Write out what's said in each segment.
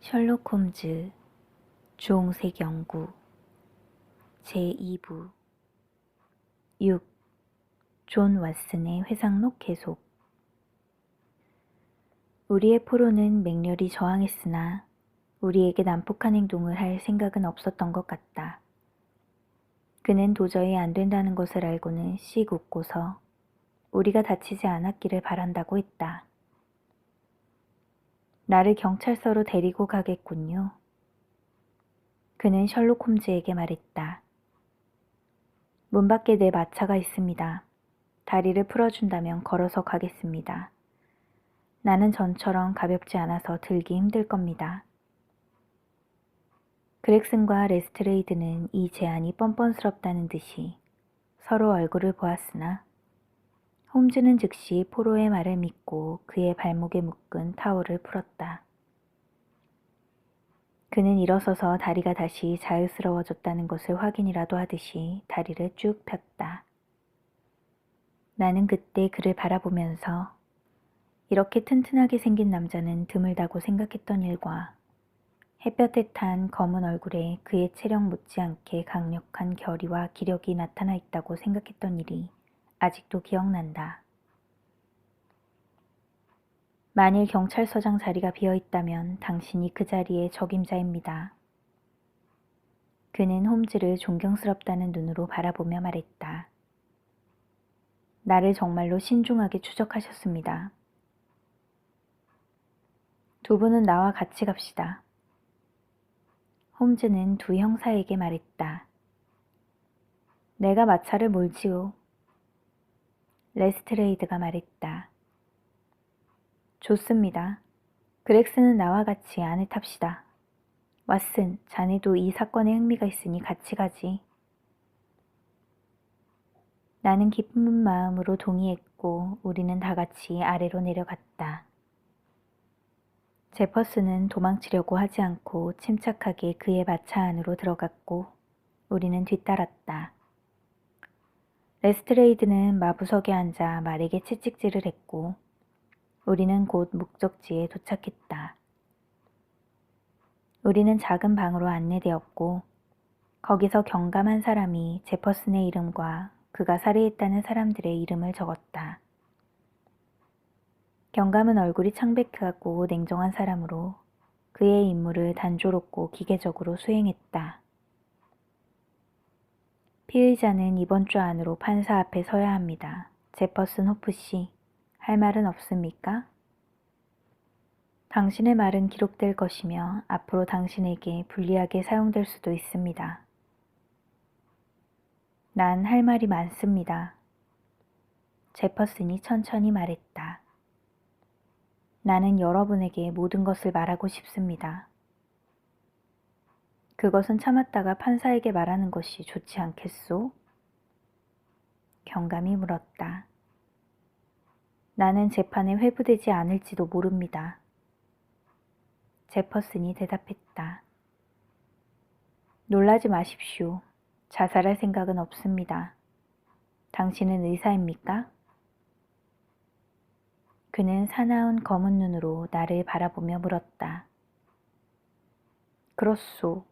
셜록 홈즈 주홍색 연구 제2부 6. 존 왓슨의 회상록 계속. 우리의 포로는 맹렬히 저항했으나 우리에게 난폭한 행동을 할 생각은 없었던 것 같다. 그는 도저히 안 된다는 것을 알고는 씩 웃고서 우리가 다치지 않았기를 바란다고 했다. 나를 경찰서로 데리고 가겠군요. 그는 셜록 홈즈에게 말했다. 문 밖에 내 마차가 있습니다. 다리를 풀어준다면 걸어서 가겠습니다. 나는 전처럼 가볍지 않아서 들기 힘들 겁니다. 그렉슨과 레스트레이드는 이 제안이 뻔뻔스럽다는 듯이 서로 얼굴을 보았으나 홈즈는 즉시 포로의 말을 믿고 그의 발목에 묶은 타올을 풀었다. 그는 일어서서 다리가 다시 자유스러워졌다는 것을 확인이라도 하듯이 다리를 쭉 폈다. 나는 그때 그를 바라보면서 이렇게 튼튼하게 생긴 남자는 드물다고 생각했던 일과 햇볕에 탄 검은 얼굴에 그의 체력 못지않게 강력한 결의와 기력이 나타나 있다고 생각했던 일이 아직도 기억난다. 만일 경찰서장 자리가 비어있다면 당신이 그 자리의 적임자입니다. 그는 홈즈를 존경스럽다는 눈으로 바라보며 말했다. 나를 정말로 신중하게 추적하셨습니다. 두 분은 나와 같이 갑시다. 홈즈는 두 형사에게 말했다. 내가 마차를 몰지요. 레스트레이드가 말했다. 좋습니다. 그렉스는 나와 같이 안에 탑시다. 왓슨, 자네도 이 사건에 흥미가 있으니 같이 가지. 나는 기쁜 마음으로 동의했고 우리는 다 같이 아래로 내려갔다. 제퍼슨은 도망치려고 하지 않고 침착하게 그의 마차 안으로 들어갔고 우리는 뒤따랐다. 레스트레이드는 마부석에 앉아 말에게 채찍질을 했고 우리는 곧 목적지에 도착했다. 우리는 작은 방으로 안내되었고 거기서 경감한 사람이 제퍼슨의 이름과 그가 살해했다는 사람들의 이름을 적었다. 경감은 얼굴이 창백하고 냉정한 사람으로 그의 임무를 단조롭고 기계적으로 수행했다. 피의자는 이번 주 안으로 판사 앞에 서야 합니다. 제퍼슨 호프 씨, 할 말은 없습니까? 당신의 말은 기록될 것이며 앞으로 당신에게 불리하게 사용될 수도 있습니다. 난 할 말이 많습니다. 제퍼슨이 천천히 말했다. 나는 여러분에게 모든 것을 말하고 싶습니다. 그것은 참았다가 판사에게 말하는 것이 좋지 않겠소? 경감이 물었다. 나는 재판에 회부되지 않을지도 모릅니다. 제퍼슨이 대답했다. 놀라지 마십시오. 자살할 생각은 없습니다. 당신은 의사입니까? 그는 사나운 검은 눈으로 나를 바라보며 물었다. 그렇소.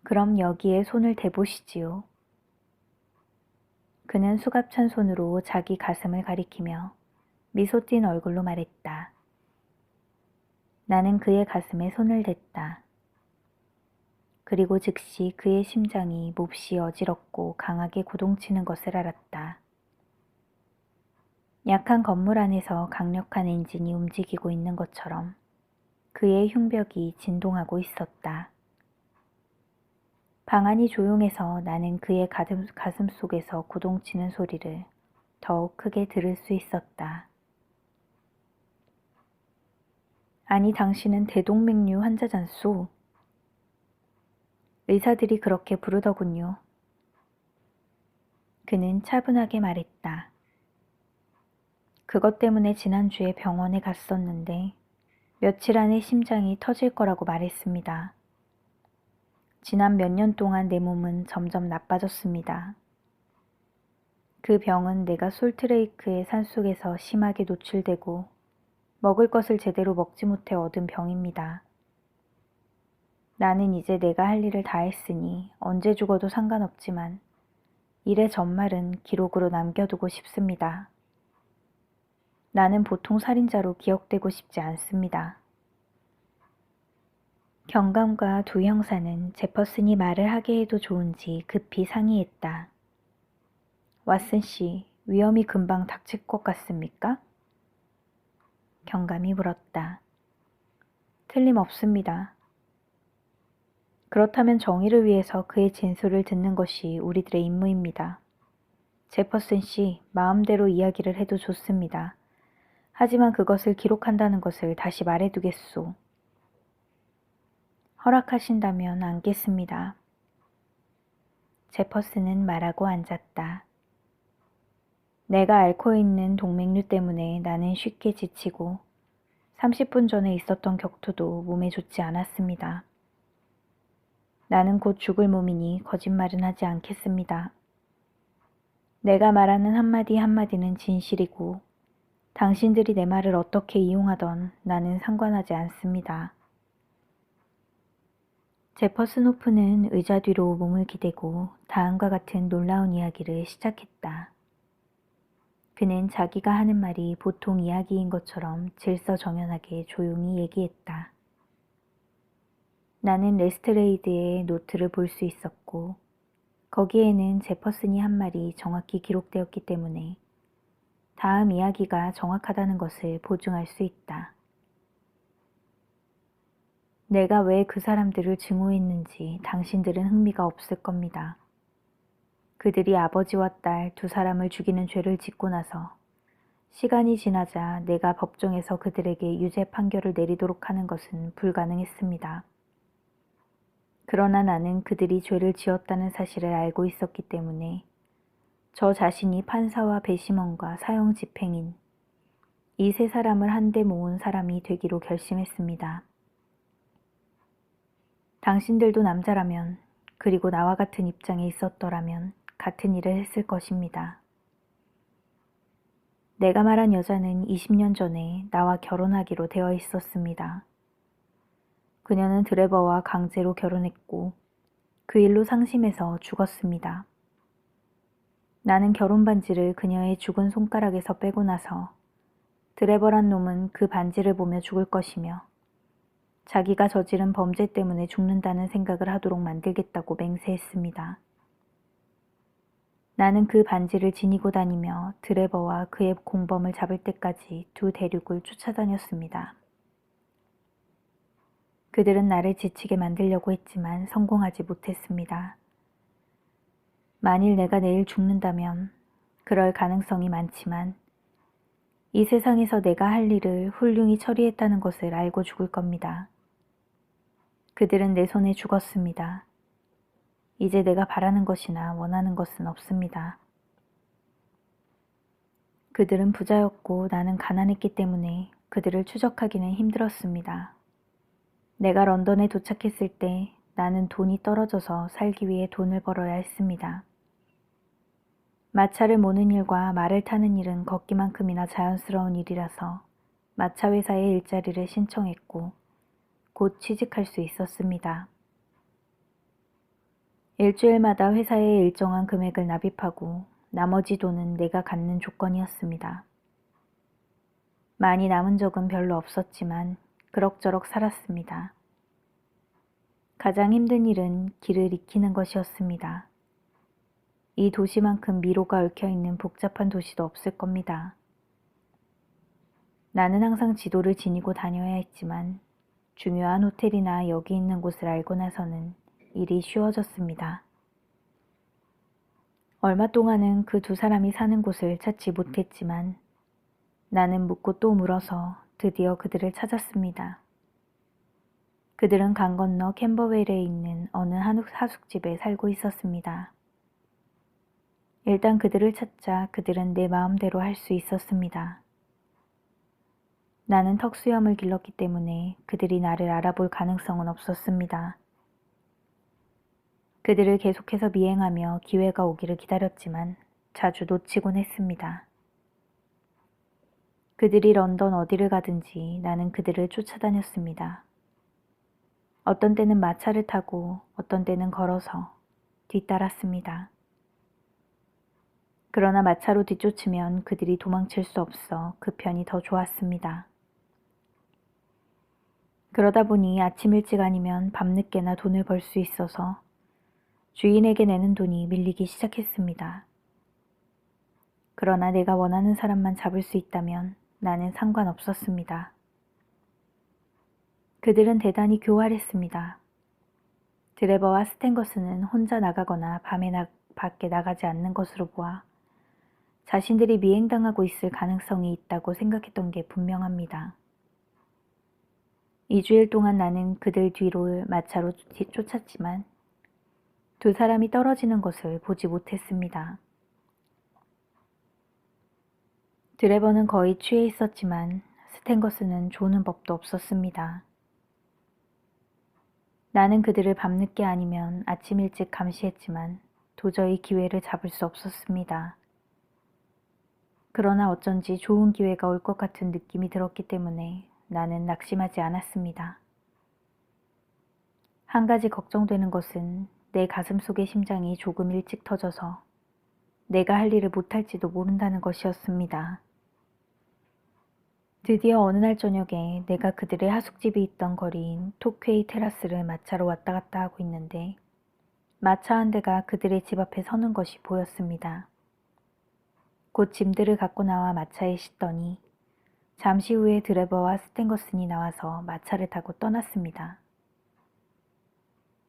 그럼 여기에 손을 대보시지요. 그는 수갑찬 손으로 자기 가슴을 가리키며 미소 띤 얼굴로 말했다. 나는 그의 가슴에 손을 댔다. 그리고 즉시 그의 심장이 몹시 어지럽고 강하게 고동치는 것을 알았다. 약한 건물 안에서 강력한 엔진이 움직이고 있는 것처럼 그의 흉벽이 진동하고 있었다. 방 안이 조용해서 나는 그의 가슴 속에서 고동치는 소리를 더욱 크게 들을 수 있었다. 아니, 당신은 대동맥류 환자잖소. 의사들이 그렇게 부르더군요. 그는 차분하게 말했다. 그것 때문에 지난주에 병원에 갔었는데 며칠 안에 심장이 터질 거라고 말했습니다. 지난 몇 년 동안 내 몸은 점점 나빠졌습니다. 그 병은 내가 솔트레이크의 산속에서 심하게 노출되고 먹을 것을 제대로 먹지 못해 얻은 병입니다. 나는 이제 내가 할 일을 다 했으니 언제 죽어도 상관없지만 일의 전말은 기록으로 남겨두고 싶습니다. 나는 보통 살인자로 기억되고 싶지 않습니다. 경감과 두 형사는 제퍼슨이 말을 하게 해도 좋은지 급히 상의했다. 왓슨 씨, 위험이 금방 닥칠 것 같습니까? 경감이 물었다. 틀림없습니다. 그렇다면 정의를 위해서 그의 진술을 듣는 것이 우리들의 임무입니다. 제퍼슨 씨, 마음대로 이야기를 해도 좋습니다. 하지만 그것을 기록한다는 것을 다시 말해두겠소. 허락하신다면 앉겠습니다. 제퍼슨은 말하고 앉았다. 내가 앓고 있는 동맥류 때문에 나는 쉽게 지치고 30분 전에 있었던 격투도 몸에 좋지 않았습니다. 나는 곧 죽을 몸이니 거짓말은 하지 않겠습니다. 내가 말하는 한마디 한마디는 진실이고 당신들이 내 말을 어떻게 이용하던 나는 상관하지 않습니다. 제퍼슨 호프는 의자 뒤로 몸을 기대고 다음과 같은 놀라운 이야기를 시작했다. 그는 자기가 하는 말이 보통 이야기인 것처럼 질서정연하게 조용히 얘기했다. 나는 레스트레이드의 노트를 볼 수 있었고 거기에는 제퍼슨이 한 말이 정확히 기록되었기 때문에 다음 이야기가 정확하다는 것을 보증할 수 있다. 내가 왜 그 사람들을 증오했는지 당신들은 흥미가 없을 겁니다. 그들이 아버지와 딸 두 사람을 죽이는 죄를 짓고 나서 시간이 지나자 내가 법정에서 그들에게 유죄 판결을 내리도록 하는 것은 불가능했습니다. 그러나 나는 그들이 죄를 지었다는 사실을 알고 있었기 때문에 저 자신이 판사와 배심원과 사형 집행인 이 세 사람을 한데 모은 사람이 되기로 결심했습니다. 당신들도 남자라면 그리고 나와 같은 입장에 있었더라면 같은 일을 했을 것입니다. 내가 말한 여자는 20년 전에 나와 결혼하기로 되어 있었습니다. 그녀는 드레버와 강제로 결혼했고 그 일로 상심해서 죽었습니다. 나는 결혼 반지를 그녀의 죽은 손가락에서 빼고 나서 드레버란 놈은 그 반지를 보며 죽을 것이며 자기가 저지른 범죄 때문에 죽는다는 생각을 하도록 만들겠다고 맹세했습니다. 나는 그 반지를 지니고 다니며 드레버와 그의 공범을 잡을 때까지 두 대륙을 쫓아다녔습니다. 그들은 나를 지치게 만들려고 했지만 성공하지 못했습니다. 만일 내가 내일 죽는다면 그럴 가능성이 많지만 이 세상에서 내가 할 일을 훌륭히 처리했다는 것을 알고 죽을 겁니다. 그들은 내 손에 죽었습니다. 이제 내가 바라는 것이나 원하는 것은 없습니다. 그들은 부자였고 나는 가난했기 때문에 그들을 추적하기는 힘들었습니다. 내가 런던에 도착했을 때 나는 돈이 떨어져서 살기 위해 돈을 벌어야 했습니다. 마차를 모는 일과 말을 타는 일은 걷기만큼이나 자연스러운 일이라서 마차 회사에 일자리를 신청했고 곧 취직할 수 있었습니다. 일주일마다 회사에 일정한 금액을 납입하고 나머지 돈은 내가 갖는 조건이었습니다. 많이 남은 적은 별로 없었지만 그럭저럭 살았습니다. 가장 힘든 일은 길을 익히는 것이었습니다. 이 도시만큼 미로가 얽혀있는 복잡한 도시도 없을 겁니다. 나는 항상 지도를 지니고 다녀야 했지만 중요한 호텔이나 여기 있는 곳을 알고 나서는 일이 쉬워졌습니다. 얼마 동안은 그 두 사람이 사는 곳을 찾지 못했지만 나는 묻고 또 물어서 드디어 그들을 찾았습니다. 그들은 강 건너 캠버웰에 있는 어느 한국 하숙집에 살고 있었습니다. 일단 그들을 찾자 그들은 내 마음대로 할 수 있었습니다. 나는 턱수염을 길렀기 때문에 그들이 나를 알아볼 가능성은 없었습니다. 그들을 계속해서 미행하며 기회가 오기를 기다렸지만 자주 놓치곤 했습니다. 그들이 런던 어디를 가든지 나는 그들을 쫓아다녔습니다. 어떤 때는 마차를 타고 어떤 때는 걸어서 뒤따랐습니다. 그러나 마차로 뒤쫓으면 그들이 도망칠 수 없어 그 편이 더 좋았습니다. 그러다 보니 아침 일찍 아니면 밤늦게나 돈을 벌 수 있어서 주인에게 내는 돈이 밀리기 시작했습니다. 그러나 내가 원하는 사람만 잡을 수 있다면 나는 상관없었습니다. 그들은 대단히 교활했습니다. 드레버와 스탱거스는 혼자 나가거나 밤에 밖에 나가지 않는 것으로 보아 자신들이 미행당하고 있을 가능성이 있다고 생각했던 게 분명합니다. 2주일 동안 나는 그들 뒤를 마차로 쫓았지만 두 사람이 떨어지는 것을 보지 못했습니다. 드레버는 거의 취해 있었지만 스탱거스는 조는 법도 없었습니다. 나는 그들을 밤늦게 아니면 아침 일찍 감시했지만 도저히 기회를 잡을 수 없었습니다. 그러나 어쩐지 좋은 기회가 올 것 같은 느낌이 들었기 때문에 나는 낙심하지 않았습니다. 한 가지 걱정되는 것은 내 가슴속의 심장이 조금 일찍 터져서 내가 할 일을 못할지도 모른다는 것이었습니다. 드디어 어느 날 저녁에 내가 그들의 하숙집이 있던 거리인 토퀘이 테라스를 마차로 왔다 갔다 하고 있는데 마차 한 대가 그들의 집 앞에 서는 것이 보였습니다. 곧 짐들을 갖고 나와 마차에 싣더니 잠시 후에 드레버와 스탱거슨이 나와서 마차를 타고 떠났습니다.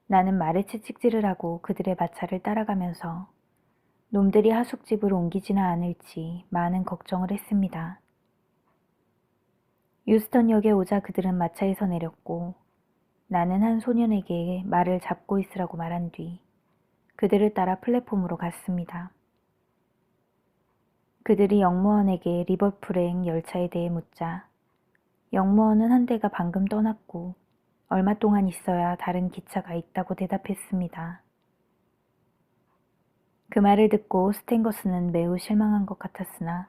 나는 말에 채찍질을 하고 그들의 마차를 따라가면서 놈들이 하숙집을 옮기지는 않을지 많은 걱정을 했습니다. 유스턴역에 오자 그들은 마차에서 내렸고 나는 한 소년에게 말을 잡고 있으라고 말한 뒤 그들을 따라 플랫폼으로 갔습니다. 그들이 역무원에게 리버풀행 열차에 대해 묻자 역무원은 한 대가 방금 떠났고 얼마 동안 있어야 다른 기차가 있다고 대답했습니다. 그 말을 듣고 스탱거스는 매우 실망한 것 같았으나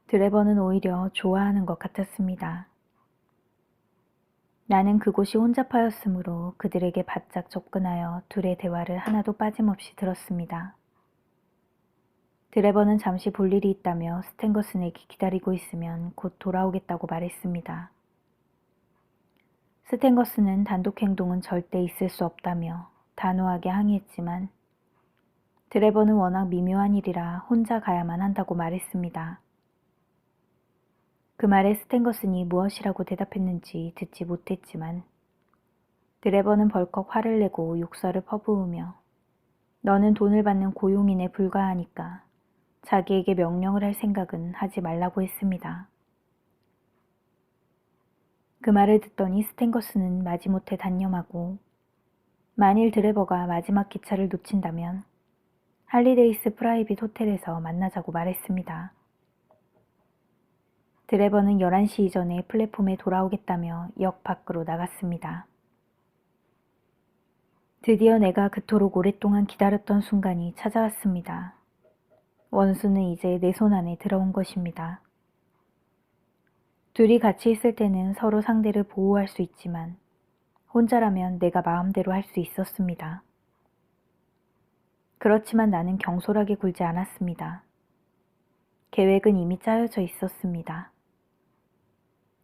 드레버는 오히려 좋아하는 것 같았습니다. 나는 그곳이 혼잡하였으므로 그들에게 바짝 접근하여 둘의 대화를 하나도 빠짐없이 들었습니다. 드레버는 잠시 볼 일이 있다며 스탱거슨에게 기다리고 있으면 곧 돌아오겠다고 말했습니다. 스탱거슨은 단독 행동은 절대 있을 수 없다며 단호하게 항의했지만 드레버는 워낙 미묘한 일이라 혼자 가야만 한다고 말했습니다. 그 말에 스탱거슨이 무엇이라고 대답했는지 듣지 못했지만 드레버는 벌컥 화를 내고 욕설을 퍼부으며 너는 돈을 받는 고용인에 불과하니까 자기에게 명령을 할 생각은 하지 말라고 했습니다. 그 말을 듣더니 스탱거슨은 마지못해 단념하고 만일 드레버가 마지막 기차를 놓친다면 할리데이스 프라이빗 호텔에서 만나자고 말했습니다. 드레버는 11시 이전에 플랫폼에 돌아오겠다며 역 밖으로 나갔습니다. 드디어 내가 그토록 오랫동안 기다렸던 순간이 찾아왔습니다. 원수는 이제 내 손 안에 들어온 것입니다. 둘이 같이 있을 때는 서로 상대를 보호할 수 있지만 혼자라면 내가 마음대로 할 수 있었습니다. 그렇지만 나는 경솔하게 굴지 않았습니다. 계획은 이미 짜여져 있었습니다.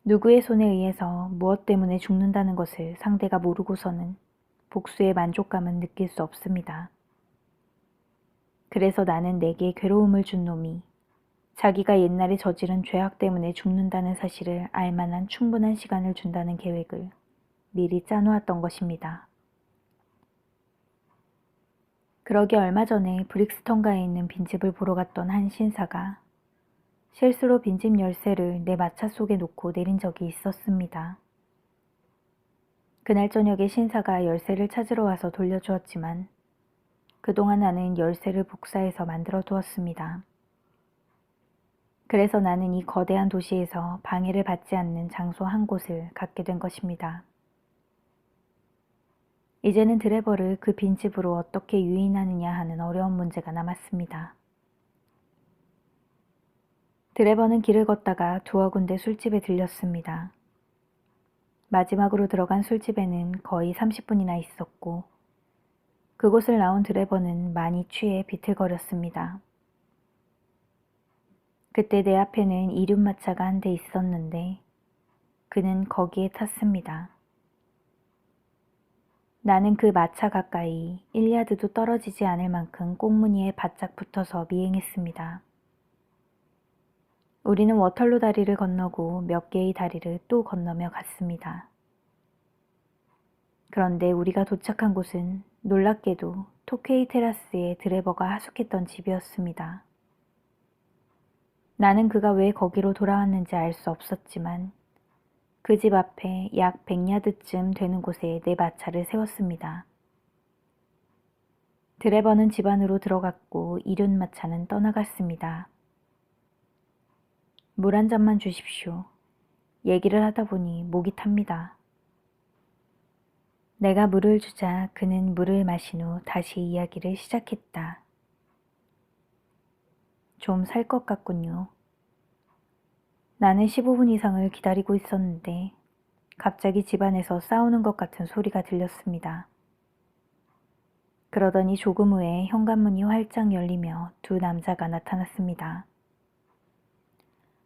누구의 손에 의해서 무엇 때문에 죽는다는 것을 상대가 모르고서는 복수의 만족감은 느낄 수 없습니다. 그래서 나는 내게 괴로움을 준 놈이 자기가 옛날에 저지른 죄악 때문에 죽는다는 사실을 알 만한 충분한 시간을 준다는 계획을 미리 짜놓았던 것입니다. 그러기 얼마 전에 브릭스턴가에 있는 빈집을 보러 갔던 한 신사가 실수로 빈집 열쇠를 내 마차 속에 놓고 내린 적이 있었습니다. 그날 저녁에 신사가 열쇠를 찾으러 와서 돌려주었지만 그동안 나는 열쇠를 복사해서 만들어 두었습니다. 그래서 나는 이 거대한 도시에서 방해를 받지 않는 장소 한 곳을 갖게 된 것입니다. 이제는 드레버를 그 빈집으로 어떻게 유인하느냐 하는 어려운 문제가 남았습니다. 드래버는 길을 걷다가 두어 군데 술집에 들렸습니다. 마지막으로 들어간 술집에는 거의 30분이나 있었고 그곳을 나온 드래버는 많이 취해 비틀거렸습니다. 그때 내 앞에는 이륜마차가 한 대 있었는데 그는 거기에 탔습니다. 나는 그 마차 가까이 1야드도 떨어지지 않을 만큼 꽁무니에 바짝 붙어서 미행했습니다. 우리는 워털루 다리를 건너고 몇 개의 다리를 또 건너며 갔습니다. 그런데 우리가 도착한 곳은 놀랍게도 토케이 테라스에 드래버가 하숙했던 집이었습니다. 나는 그가 왜 거기로 돌아왔는지 알 수 없었지만 그 집 앞에 약 100야드쯤 되는 곳에 내 마차를 세웠습니다. 드래버는 집 안으로 들어갔고 이륜마차는 떠나갔습니다. 물 한 잔만 주십시오. 얘기를 하다 보니 목이 탑니다. 내가 물을 주자 그는 물을 마신 후 다시 이야기를 시작했다. 좀 살 것 같군요. 나는 15분 이상을 기다리고 있었는데 갑자기 집안에서 싸우는 것 같은 소리가 들렸습니다. 그러더니 조금 후에 현관문이 활짝 열리며 두 남자가 나타났습니다.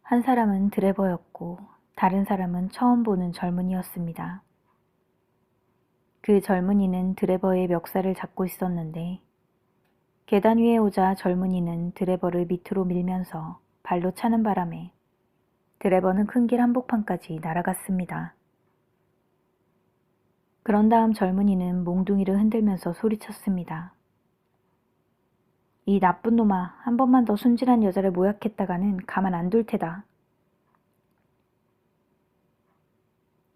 한 사람은 드래버였고 다른 사람은 처음 보는 젊은이였습니다. 그 젊은이는 드래버의 멱살을 잡고 있었는데 계단 위에 오자 젊은이는 드래버를 밑으로 밀면서 발로 차는 바람에 드래버는 큰 길 한복판까지 날아갔습니다. 그런 다음 젊은이는 몽둥이를 흔들면서 소리쳤습니다. 이 나쁜 놈아, 한 번만 더 순진한 여자를 모욕했다가는 가만 안 둘 테다.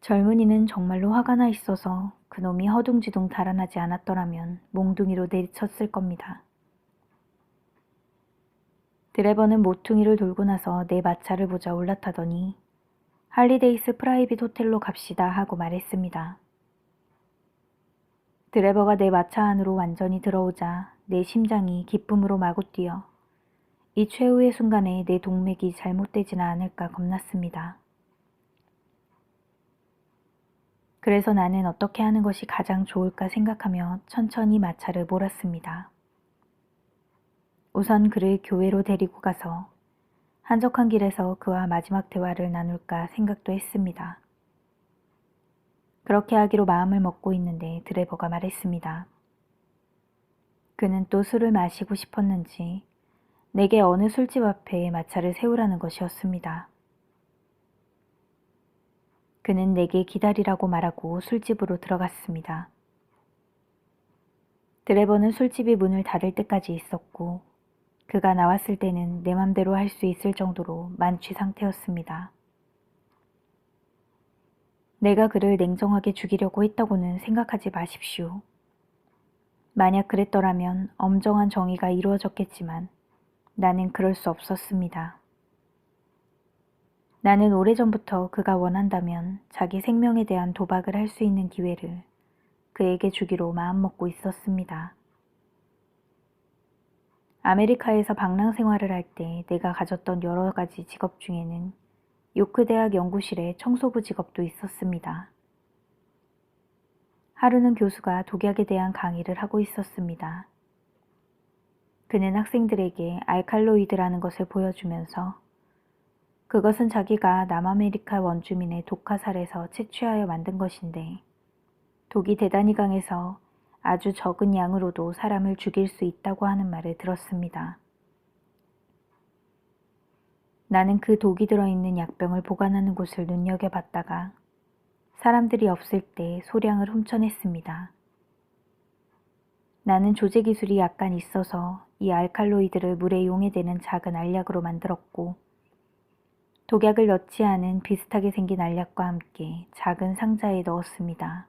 젊은이는 정말로 화가 나 있어서 그놈이 허둥지둥 달아나지 않았더라면 몽둥이로 내리쳤을 겁니다. 드래버는 모퉁이를 돌고 나서 내 마차를 보자 올라타더니 할리데이스 프라이빗 호텔로 갑시다 하고 말했습니다. 드래버가 내 마차 안으로 완전히 들어오자 내 심장이 기쁨으로 마구 뛰어 이 최후의 순간에 내 동맥이 잘못되지는 않을까 겁났습니다. 그래서 나는 어떻게 하는 것이 가장 좋을까 생각하며 천천히 마차를 몰았습니다. 우선 그를 교회로 데리고 가서 한적한 길에서 그와 마지막 대화를 나눌까 생각도 했습니다. 그렇게 하기로 마음을 먹고 있는데 드래버가 말했습니다. 그는 또 술을 마시고 싶었는지 내게 어느 술집 앞에 마차를 세우라는 것이었습니다. 그는 내게 기다리라고 말하고 술집으로 들어갔습니다. 드래버는 술집이 문을 닫을 때까지 있었고 그가 나왔을 때는 내 맘대로 할 수 있을 정도로 만취 상태였습니다. 내가 그를 냉정하게 죽이려고 했다고는 생각하지 마십시오. 만약 그랬더라면 엄정한 정의가 이루어졌겠지만 나는 그럴 수 없었습니다. 나는 오래전부터 그가 원한다면 자기 생명에 대한 도박을 할 수 있는 기회를 그에게 주기로 마음먹고 있었습니다. 아메리카에서 방랑 생활을 할 때 내가 가졌던 여러 가지 직업 중에는 요크 대학 연구실에 청소부 직업도 있었습니다. 하루는 교수가 독약에 대한 강의를 하고 있었습니다. 그는 학생들에게 알칼로이드라는 것을 보여주면서 그것은 자기가 남아메리카 원주민의 독화살에서 채취하여 만든 것인데 독이 대단히 강해서 아주 적은 양으로도 사람을 죽일 수 있다고 하는 말을 들었습니다. 나는 그 독이 들어있는 약병을 보관하는 곳을 눈여겨봤다가 사람들이 없을 때 소량을 훔쳐냈습니다. 나는 조제 기술이 약간 있어서 이 알칼로이드를 물에 용해되는 작은 알약으로 만들었고 독약을 넣지 않은 비슷하게 생긴 알약과 함께 작은 상자에 넣었습니다.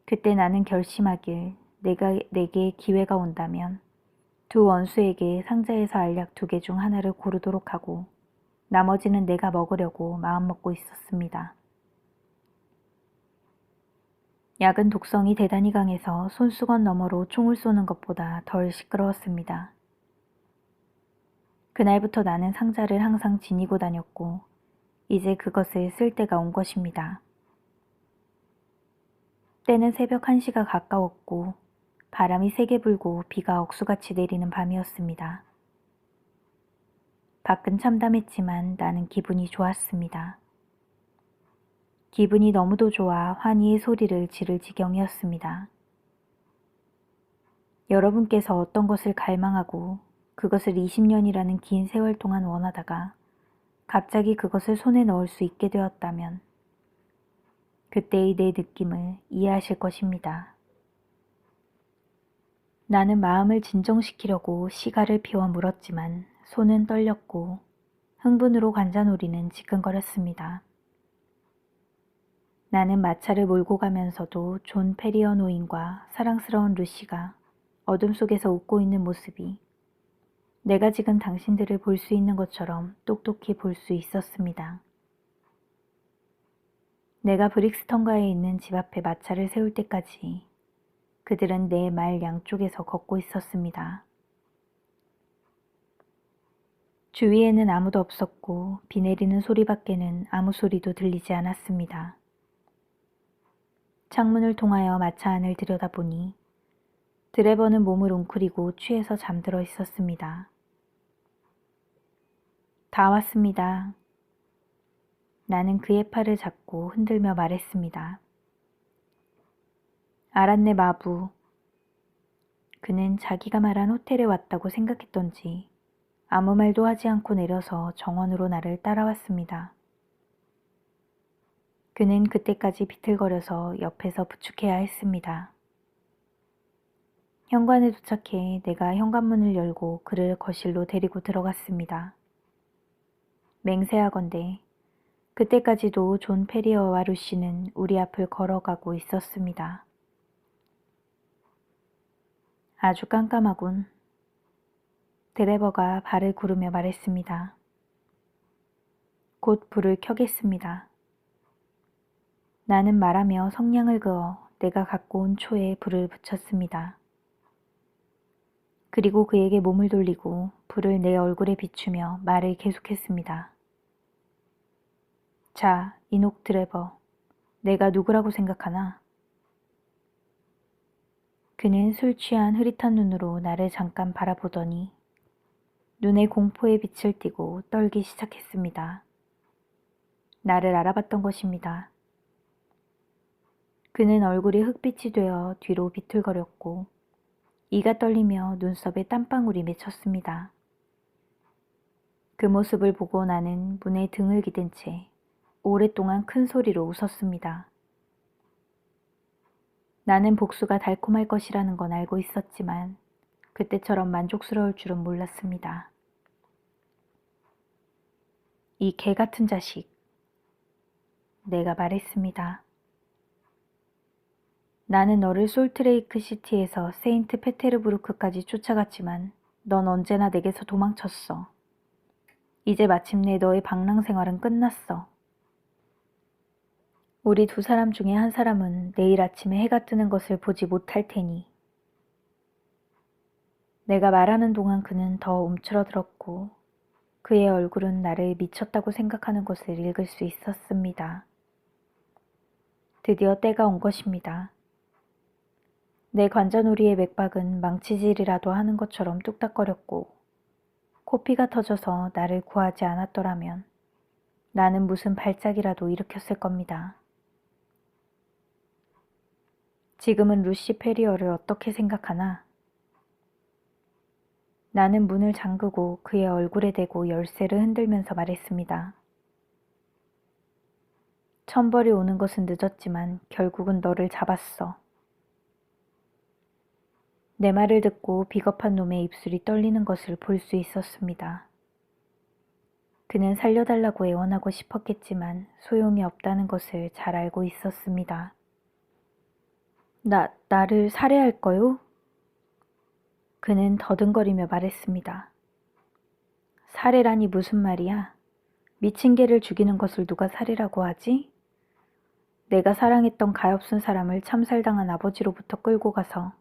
그때 나는 결심하길 내게 기회가 온다면 두 원수에게 상자에서 알약 2개 중 하나를 고르도록 하고 나머지는 내가 먹으려고 마음먹고 있었습니다. 약은 독성이 대단히 강해서 손수건 너머로 총을 쏘는 것보다 덜 시끄러웠습니다. 그날부터 나는 상자를 항상 지니고 다녔고 이제 그것을 쓸 때가 온 것입니다. 때는 새벽 1시가 가까웠고 바람이 세게 불고 비가 억수같이 내리는 밤이었습니다. 밖은 참담했지만 나는 기분이 좋았습니다. 기분이 너무도 좋아 환희의 소리를 지를 지경이었습니다. 여러분께서 어떤 것을 갈망하고 그것을 20년이라는 긴 세월 동안 원하다가 갑자기 그것을 손에 넣을 수 있게 되었다면 그때의 내 느낌을 이해하실 것입니다. 나는 마음을 진정시키려고 시가를 피워 물었지만 손은 떨렸고 흥분으로 관자놀이는 지끈거렸습니다. 나는 마차를 몰고 가면서도 존 페리어 노인과 사랑스러운 루시가 어둠 속에서 웃고 있는 모습이 내가 지금 당신들을 볼 수 있는 것처럼 똑똑히 볼 수 있었습니다. 내가 브릭스턴가에 있는 집 앞에 마차를 세울 때까지 그들은 내 말 양쪽에서 걷고 있었습니다. 주위에는 아무도 없었고 비 내리는 소리밖에는 아무 소리도 들리지 않았습니다. 창문을 통하여 마차 안을 들여다보니 드래버는 몸을 웅크리고 취해서 잠들어 있었습니다. 다 왔습니다. 나는 그의 팔을 잡고 흔들며 말했습니다. 알았네 마부. 그는 자기가 말한 호텔에 왔다고 생각했던지 아무 말도 하지 않고 내려서 정원으로 나를 따라왔습니다. 그는 그때까지 비틀거려서 옆에서 부축해야 했습니다. 현관에 도착해 내가 현관문을 열고 그를 거실로 데리고 들어갔습니다. 맹세하건대 그때까지도 존 페리어와 루시는 우리 앞을 걸어가고 있었습니다. 아주 깜깜하군. 드래버가 발을 구르며 말했습니다. 곧 불을 켜겠습니다. 나는 말하며 성냥을 그어 내가 갖고 온 초에 불을 붙였습니다. 그리고 그에게 몸을 돌리고 불을 내 얼굴에 비추며 말을 계속했습니다. 자, 이녹 드래버, 내가 누구라고 생각하나? 그는 술 취한 흐릿한 눈으로 나를 잠깐 바라보더니 눈에 공포의 빛을 띠고 떨기 시작했습니다. 나를 알아봤던 것입니다. 그는 얼굴이 흑빛이 되어 뒤로 비틀거렸고 이가 떨리며 눈썹에 땀방울이 맺혔습니다. 그 모습을 보고 나는 문에 등을 기댄 채 오랫동안 큰 소리로 웃었습니다. 나는 복수가 달콤할 것이라는 건 알고 있었지만 그때처럼 만족스러울 줄은 몰랐습니다. 이 개 같은 자식, 내가 말했습니다. 나는 너를 솔트레이크 시티에서 세인트 페테르부르크까지 쫓아갔지만 넌 언제나 내게서 도망쳤어. 이제 마침내 너의 방랑 생활은 끝났어. 우리 두 사람 중에 한 사람은 내일 아침에 해가 뜨는 것을 보지 못할 테니. 내가 말하는 동안 그는 더 움츠러들었고 그의 얼굴은 나를 미쳤다고 생각하는 것을 읽을 수 있었습니다. 드디어 때가 온 것입니다. 내 관자놀이의 맥박은 망치질이라도 하는 것처럼 뚝딱거렸고 코피가 터져서 나를 구하지 않았더라면 나는 무슨 발작이라도 일으켰을 겁니다. 지금은 루시 페리어를 어떻게 생각하나? 나는 문을 잠그고 그의 얼굴에 대고 열쇠를 흔들면서 말했습니다. 천벌이 오는 것은 늦었지만 결국은 너를 잡았어. 내 말을 듣고 비겁한 놈의 입술이 떨리는 것을 볼 수 있었습니다. 그는 살려달라고 애원하고 싶었겠지만 소용이 없다는 것을 잘 알고 있었습니다. 나를 살해할 거요? 그는 더듬거리며 말했습니다. 살해라니 무슨 말이야? 미친 개를 죽이는 것을 누가 살해라고 하지? 내가 사랑했던 가엾은 사람을 참살당한 아버지로부터 끌고 가서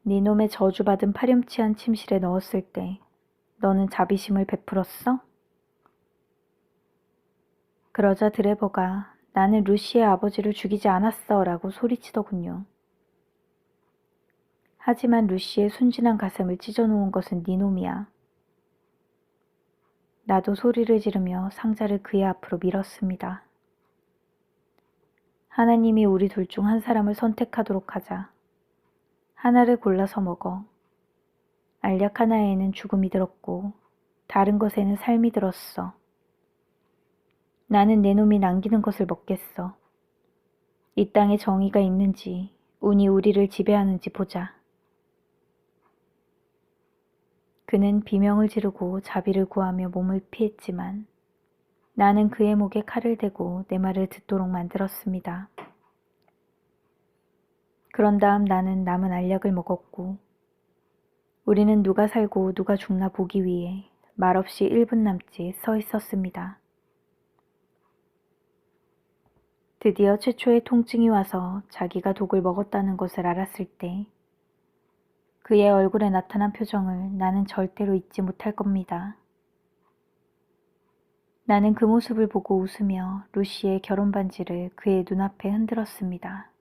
네 놈의 저주받은 파렴치한 침실에 넣었을 때 너는 자비심을 베풀었어? 그러자 드레버가 나는 루시의 아버지를 죽이지 않았어 라고 소리치더군요. 하지만 루시의 순진한 가슴을 찢어놓은 것은 네 놈이야. 나도 소리를 지르며 상자를 그의 앞으로 밀었습니다. 하나님이 우리 둘 중 한 사람을 선택하도록 하자. 하나를 골라서 먹어. 알약 하나에는 죽음이 들었고 다른 것에는 삶이 들었어. 나는 내 놈이 남기는 것을 먹겠어. 이 땅에 정의가 있는지 운이 우리를 지배하는지 보자. 그는 비명을 지르고 자비를 구하며 몸을 피했지만 나는 그의 목에 칼을 대고 내 말을 듣도록 만들었습니다. 그런 다음 나는 남은 알약을 먹었고 우리는 누가 살고 누가 죽나 보기 위해 말없이 1분 남짓 서 있었습니다. 드디어 최초의 통증이 와서 자기가 독을 먹었다는 것을 알았을 때 그의 얼굴에 나타난 표정을 나는 절대로 잊지 못할 겁니다. 나는 그 모습을 보고 웃으며 루시의 결혼 반지를 그의 눈앞에 흔들었습니다.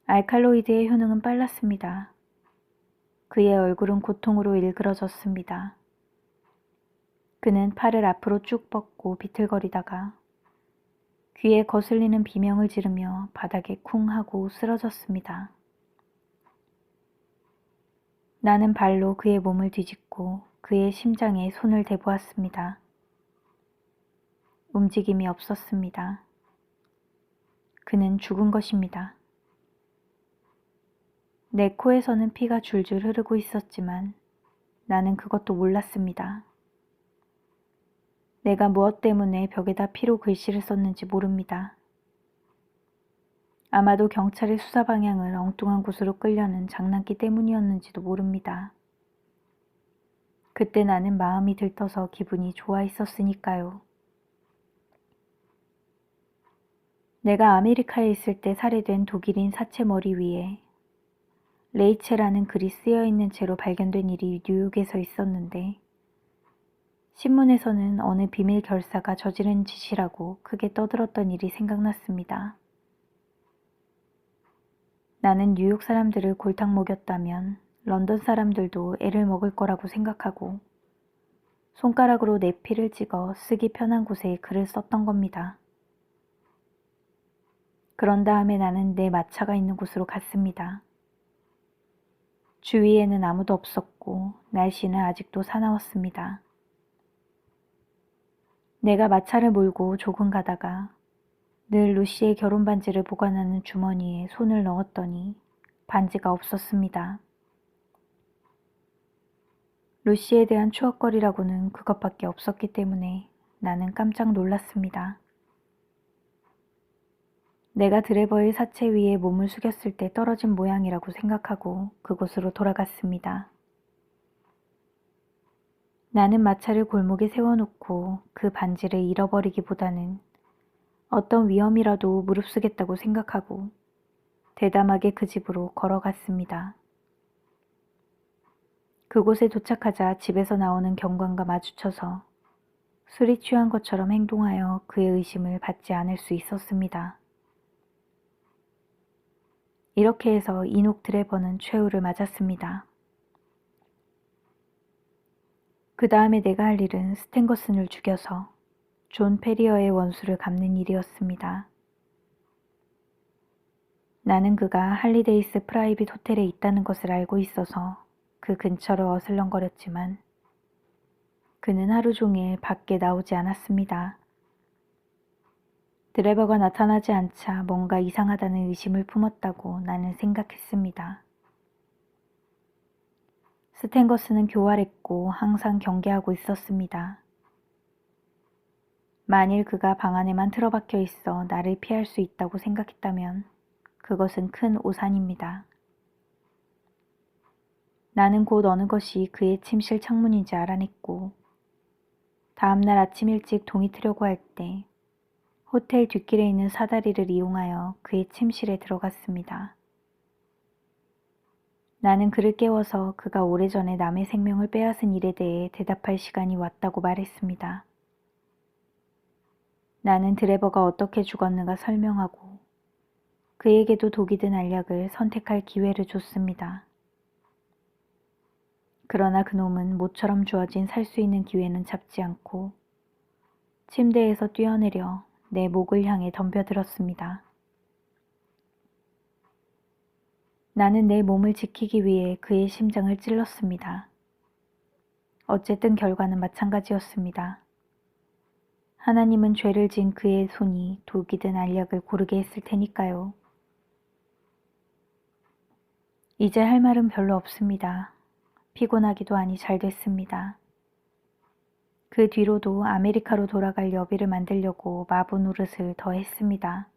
알칼로이드의 효능은 빨랐습니다. 그의 얼굴은 고통으로 일그러졌습니다. 그는 팔을 앞으로 쭉 뻗고 비틀거리다가 귀에 거슬리는 비명을 지르며 바닥에 쿵 하고 쓰러졌습니다. 나는 발로 그의 몸을 뒤집고 그의 심장에 손을 대보았습니다. 움직임이 없었습니다. 그는 죽은 것입니다. 내 코에서는 피가 줄줄 흐르고 있었지만 나는 그것도 몰랐습니다. 내가 무엇 때문에 벽에다 피로 글씨를 썼는지 모릅니다. 아마도 경찰의 수사 방향을 엉뚱한 곳으로 끌려는 장난기 때문이었는지도 모릅니다. 그때 나는 마음이 들떠서 기분이 좋아 있었으니까요. 내가 아메리카에 있을 때 살해된 독일인 사체 머리 위에 레이체라는 글이 쓰여 있는 채로 발견된 일이 뉴욕에서 있었는데 신문에서는 어느 비밀 결사가 저지른 짓이라고 크게 떠들었던 일이 생각났습니다. 나는 뉴욕 사람들을 골탕 먹였다면 런던 사람들도 애를 먹을 거라고 생각하고 손가락으로 내 피를 찍어 쓰기 편한 곳에 글을 썼던 겁니다. 그런 다음에 나는 내 마차가 있는 곳으로 갔습니다. 주위에는 아무도 없었고 날씨는 아직도 사나웠습니다. 내가 마차를 몰고 조금 가다가 늘 루시의 결혼 반지를 보관하는 주머니에 손을 넣었더니 반지가 없었습니다. 루시에 대한 추억거리라고는 그것밖에 없었기 때문에 나는 깜짝 놀랐습니다. 내가 드레버의 사체 위에 몸을 숙였을 때 떨어진 모양이라고 생각하고 그곳으로 돌아갔습니다. 나는 마차를 골목에 세워놓고 그 반지를 잃어버리기보다는 어떤 위험이라도 무릅쓰겠다고 생각하고 대담하게 그 집으로 걸어갔습니다. 그곳에 도착하자 집에서 나오는 경관과 마주쳐서 술이 취한 것처럼 행동하여 그의 의심을 받지 않을 수 있었습니다. 이렇게 해서 이녹 드레버는 최후를 맞았습니다. 그 다음에 내가 할 일은 스탠거슨을 죽여서 존 페리어의 원수를 갚는 일이었습니다. 나는 그가 할리데이스 프라이빗 호텔에 있다는 것을 알고 있어서 그 근처로 어슬렁거렸지만 그는 하루 종일 밖에 나오지 않았습니다. 드레버가 나타나지 않자 뭔가 이상하다는 의심을 품었다고 나는 생각했습니다. 스탠거스는 교활했고 항상 경계하고 있었습니다. 만일 그가 방 안에만 틀어박혀 있어 나를 피할 수 있다고 생각했다면 그것은 큰 오산입니다. 나는 곧 어느 것이 그의 침실 창문인지 알아냈고 다음날 아침 일찍 동이 트려고 할 때 호텔 뒷길에 있는 사다리를 이용하여 그의 침실에 들어갔습니다. 나는 그를 깨워서 그가 오래전에 남의 생명을 빼앗은 일에 대해 대답할 시간이 왔다고 말했습니다. 나는 드레버가 어떻게 죽었는가 설명하고 그에게도 독이 든 알약을 선택할 기회를 줬습니다. 그러나 그놈은 모처럼 주어진 살 수 있는 기회는 잡지 않고 침대에서 뛰어내려 내 목을 향해 덤벼들었습니다. 나는 내 몸을 지키기 위해 그의 심장을 찔렀습니다. 어쨌든 결과는 마찬가지였습니다. 하나님은 죄를 지은 그의 손이 독이 든 알약을 고르게 했을 테니까요. 이제 할 말은 별로 없습니다. 피곤하기도 하니 잘 됐습니다. 그 뒤로도 아메리카로 돌아갈 여비를 만들려고 마부 노릇을 더 했습니다.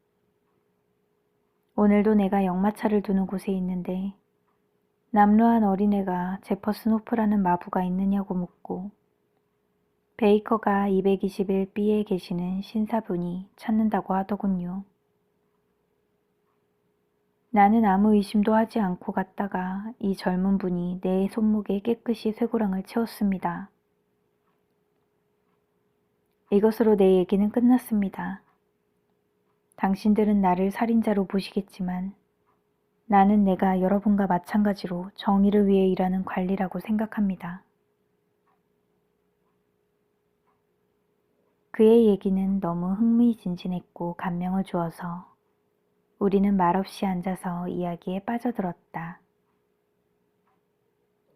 오늘도 내가 역마차를 두는 곳에 있는데 남루한 어린애가 제퍼슨 호프라는 마부가 있느냐고 묻고 베이커가 221B에 계시는 신사분이 찾는다고 하더군요. 나는 아무 의심도 하지 않고 갔다가 이 젊은 분이 내 손목에 깨끗이 쇠고랑을 채웠습니다. 이것으로 내 얘기는 끝났습니다. 당신들은 나를 살인자로 보시겠지만 나는 내가 여러분과 마찬가지로 정의를 위해 일하는 관리라고 생각합니다. 그의 얘기는 너무 흥미진진했고 감명을 주어서 우리는 말없이 앉아서 이야기에 빠져들었다.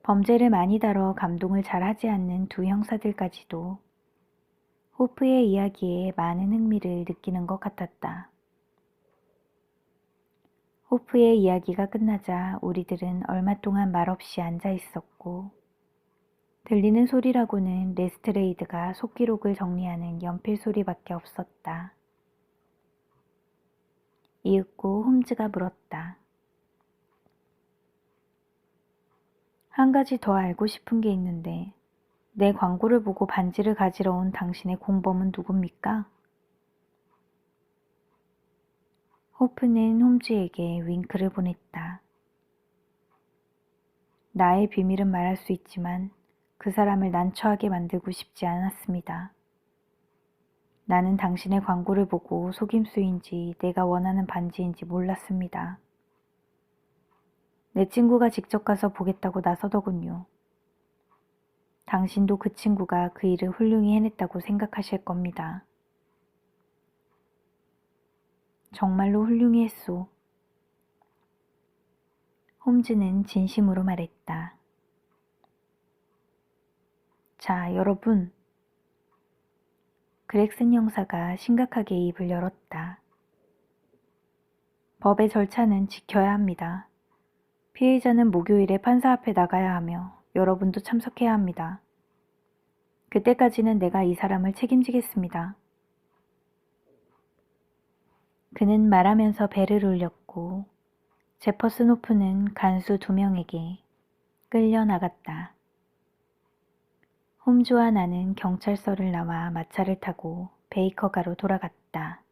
범죄를 많이 다뤄 감동을 잘 하지 않는 두 형사들까지도 호프의 이야기에 많은 흥미를 느끼는 것 같았다. 호프의 이야기가 끝나자 우리들은 얼마 동안 말없이 앉아 있었고 들리는 소리라고는 레스트레이드가 속기록을 정리하는 연필 소리밖에 없었다. 이윽고 홈즈가 물었다. 한 가지 더 알고 싶은 게 있는데 내 광고를 보고 반지를 가지러 온 당신의 공범은 누굽니까? 호프는 홈즈에게 윙크를 보냈다. 나의 비밀은 말할 수 있지만 그 사람을 난처하게 만들고 싶지 않았습니다. 나는 당신의 광고를 보고 속임수인지 내가 원하는 반지인지 몰랐습니다. 내 친구가 직접 가서 보겠다고 나서더군요. 당신도 그 친구가 그 일을 훌륭히 해냈다고 생각하실 겁니다. 정말로 훌륭히 했소. 홈즈는 진심으로 말했다. 자, 여러분. 그렉슨 형사가 심각하게 입을 열었다. 법의 절차는 지켜야 합니다. 피해자는 목요일에 판사 앞에 나가야 하며 여러분도 참석해야 합니다. 그때까지는 내가 이 사람을 책임지겠습니다. 그는 말하면서 배를 울렸고 제퍼슨 호프는 간수 2명에게 끌려 나갔다. 홈즈와 나는 경찰서를 나와 마차를 타고 베이커가로 돌아갔다.